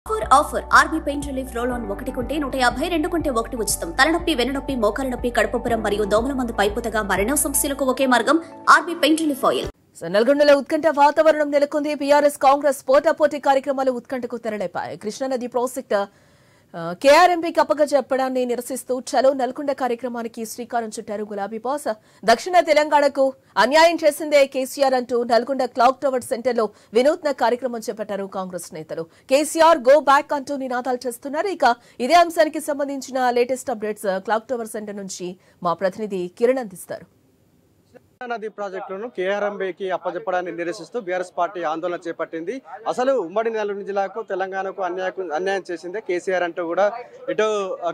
Offer RB pain relief roll on 1 కొంటే 150, 2 కొంటే 1 ఉచితం. తలనొప్పి, వెన్నునొప్పి, మోకాల నొప్పి, కడుపుపురం మరియు దోమల మందు పైపుతగా మరెన్నో సమస్యలకు ఒకే మార్గం ఆర్బీ పెయిన్ రిలీఫ్ ఆయిల్. నల్గొండలో ఉత్కంఠ వాతావరణం నెలకొంది. బీఆర్ఎస్ కాంగ్రెస్ పోటాపోటీ కార్యక్రమాలు ఉత్కంఠకు తెరలేపాయి. కృష్ణానది ప్రాజెక్టు కేఆర్ఎంపీకి అప్పగజెప్పడాన్ని నిరసిస్తూ చలో నల్గొండ కార్యక్రమానికి శ్రీకారం చుట్టారు గులాబీ బాస్. దక్షిణ తెలంగాణకు అన్యాయం చేసిందే కేసీఆర్ అంటూ నల్గొండ క్లాక్ టవర్ సెంటర్లో వినూత్న కార్యక్రమం చేపట్టారు కాంగ్రెస్ నేతలు. కేసీఆర్ గో బ్యాక్ అంటూ నినాదాలు చేస్తున్నారు. ఇక ఇదే అంశానికి సంబంధించిన latest updates clock tower centre నుంచి మా ప్రతినిధి కిరణ్ అందిస్తారు. నది ప్రాజెక్టులను కేఆర్ఎంబీకి అప్పచెప్పడాన్ని నిరసిస్తూ బీఆర్ఎస్ పార్టీ ఆందోళన చేపట్టింది. అసలు ఉమ్మడి నెల్లూరు జిల్లాకు తెలంగాణకు అన్యాయం చేసిందే కేసీఆర్ అంటూ కూడా ఇటు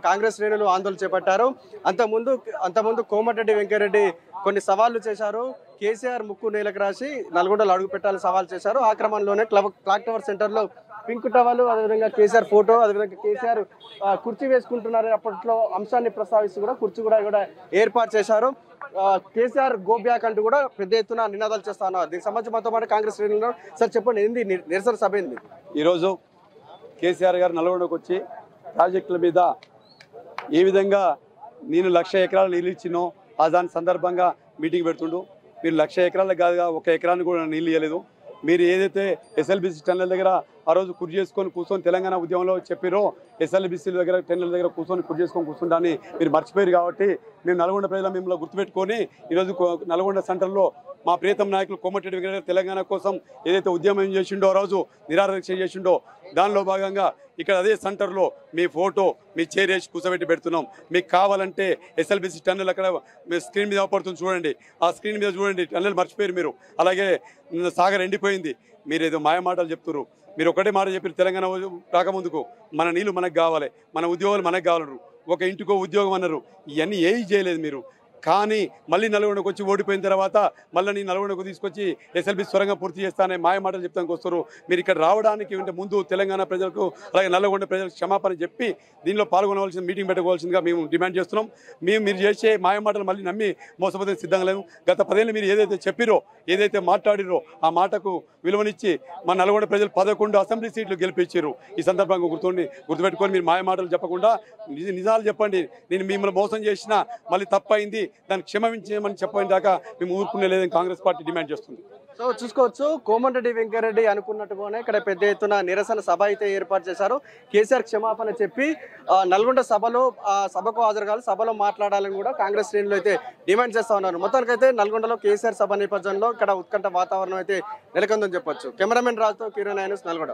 కాంగ్రెస్ శ్రేణులు ఆందోళన చేపట్టారు. అంతకుముందు కోమటిరెడ్డి వెంకరెడ్డి కొన్ని సవాళ్లు చేశారు. కేసీఆర్ ముక్కు నేలకు రాసి నల్గొండలో అడుగు పెట్టాలని సవాల్ చేశారు. ఆ క్రమంలోనే క్లాక్ టవర్ సెంటర్లో పింక్ టవల్, అదేవిధంగా కేసీఆర్ ఫోటో, అదేవిధంగా కేసీఆర్ కుర్చీ వేసుకుంటున్నారు అప్పట్లో అంశాన్ని ప్రస్తావిస్తూ కూడా కుర్చీ కూడా ఏర్పాటు చేశారు. కేసీఆర్ గో బ్యాక్ అంటూ కూడా పెద్ద ఎత్తున నినాదాలు చేస్తా ఉన్నారు. దీనికి సంబంధించి మనతో పాటు కాంగ్రెస్ శ్రేణులు సార్ చెప్పండి, ఏంది నిరసన సభ ఏంది? ఈరోజు కేసీఆర్ గారు నల్గొండకు వచ్చి ప్రాజెక్టుల మీద ఏ విధంగా నేను 1,00,000 ఎకరాలు నీళ్ళు ఇచ్చినో దాని సందర్భంగా మీటింగ్ పెడుతుండు. మీరు 1,00,000 ఎకరాలకు కాదుగా 1 ఎకరాన్ని కూడా నీళ్ళు ఇవ్వలేదు. మీరు ఏదైతే ఎస్ఎల్బీసీ టెండర్ల దగ్గర ఆ రోజు కుర్చీ చేసుకొని కూర్చొని తెలంగాణ ఉద్యమంలో చెప్పారో ఎస్ఎల్బీసీ దగ్గర టెండర్ల దగ్గర కుర్చీ చేసుకొని కూర్చుంటాని మీరు మర్చిపోయారు. కాబట్టి మేము నల్గొండ ప్రజల మిమ్మల్ని గుర్తుపెట్టుకొని ఈరోజు నల్గొండ సెంటర్లో మా ప్రియతమ నాయకులు కోమటిరెడ్డి వెంకరెడ్డి తెలంగాణ కోసం ఏదైతే ఉద్యమం చేసిండో, ఆ రోజు నిరాదీక్ష చేసిండో, దానిలో భాగంగా ఇక్కడ అదే సెంటర్లో మీ ఫోటో, మీ చైర్ వేసి కూర్చోబెట్టి పెడుతున్నాం. మీకు కావాలంటే ఎస్ఎల్బీసీ టన్నెల్ అక్కడ స్క్రీన్ మీద పడుతుంది చూడండి, ఆ స్క్రీన్ మీద చూడండి. టన్నెల్ మర్చిపోయారు మీరు. అలాగే సాగర్ ఎండిపోయింది. మీరు ఏదో మాయ మాటలు చెప్తున్నారు. మీరు ఒకటే మాట చెప్పారు, తెలంగాణ రాకముందుకు మన నీళ్లు మనకు కావాలి, మన ఉద్యోగాలు మనకు కావాలన్నారు. ఒక ఇంటికో ఉద్యోగం అన్నారు. ఇవన్నీ ఏవి చేయలేదు మీరు. కానీ మళ్ళీ నల్గొండకు వచ్చి ఓడిపోయిన తర్వాత మళ్ళీ నేను నల్గొండకు తీసుకొచ్చి ఎస్ఎల్బీ సొరంగం పూర్తి చేస్తానే మాయ మాటలు చెప్తానికి వస్తారు. మీరు ఇక్కడ రావడానికి ముందు తెలంగాణ ప్రజలకు అలాగే నల్గొండ ప్రజలకు క్షమాపణ చెప్పి దీనిలో పాల్గొనవలసిన మీటింగ్ పెట్టుకోవాల్సిందిగా మేము డిమాండ్ చేస్తున్నాం. మీరు చేసే మాయ మాటలు మళ్ళీ నమ్మి మోసపోతే సిద్ధంగా లేము. గత 10 ఏళ్ళు మీరు ఏదైతే చెప్పిరో, ఏదైతే మాట్లాడిరో ఆ మాటకు విలువనిచ్చి మన నల్గొండ ప్రజలు 11 అసెంబ్లీ సీట్లు గెలిపించారు. ఈ సందర్భంగా గుర్తుపెట్టుకొని మీరు మాయ మాటలు చెప్పకుండా నిజాలు చెప్పండి. నేను మిమ్మల్ని మోసం చేసినా మళ్ళీ తప్పైంది, దాన్ని క్షమించమని చెప్పని దాకా మేము ఊరుకునే లేదని కాంగ్రెస్ పార్టీ డిమాండ్ చేస్తుంది. సో చూసుకోవచ్చు, కోమటిరెడ్డి వెంకరెడ్డి అనుకున్నట్టుగానే ఇక్కడ పెద్ద ఎత్తున నిరసన సభ అయితే ఏర్పాటు చేశారు. కేసీఆర్ క్షమాపణ చెప్పి నల్గొండ సభకు హాజరు కావాలి, సభలో మాట్లాడాలని కూడా కాంగ్రెస్ శ్రేణులు అయితే డిమాండ్ చేస్తా ఉన్నారు. మొత్తానికైతే నల్గొండలో కేసీఆర్ సభ నేపథ్యంలో ఇక్కడ ఉత్కంఠ వాతావరణం అయితే నెలకొందని చెప్పొచ్చు. కెమెరామెన్ రాజుతో కిరణ్, నల్గొండ.